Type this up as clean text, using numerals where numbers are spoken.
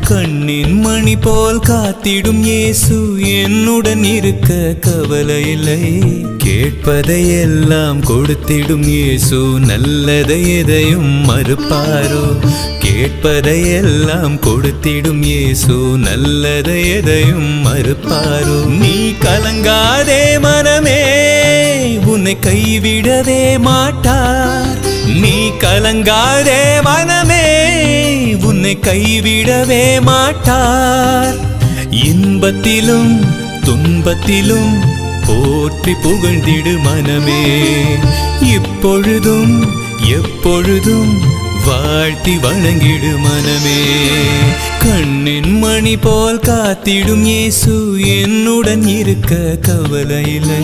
கண்ணின் மணி போல் காத்திடும் இயேசு என்னுடன் இருக்க கவலை இல்லை. கேட்பதையெல்லாம் கொடுத்திடும் இயேசு நல்லதை எதையும் மறுப்பாரோ. கேட்பதையெல்லாம் கொடுத்திடும் இயேசு நல்லதை எதையும் மறுப்பாரோ. நீ கலங்காதே மனமே, உன்னை கைவிடவே மாட்டார். நீ கலங்காதே மனமே, உன்னை கைவிடவே மாட்டார். இன்பத்திலும் துன்பத்திலும் போற்றி புகழ்ந்திடு மனமே. இப்பொழுதும் எப்பொழுதும் வாழ்த்தி வணங்கிடு மனமே. கண்ணின் மணி போல் காத்திடும் இயேசு என்னுடன் இருக்க கவலை இல்லை.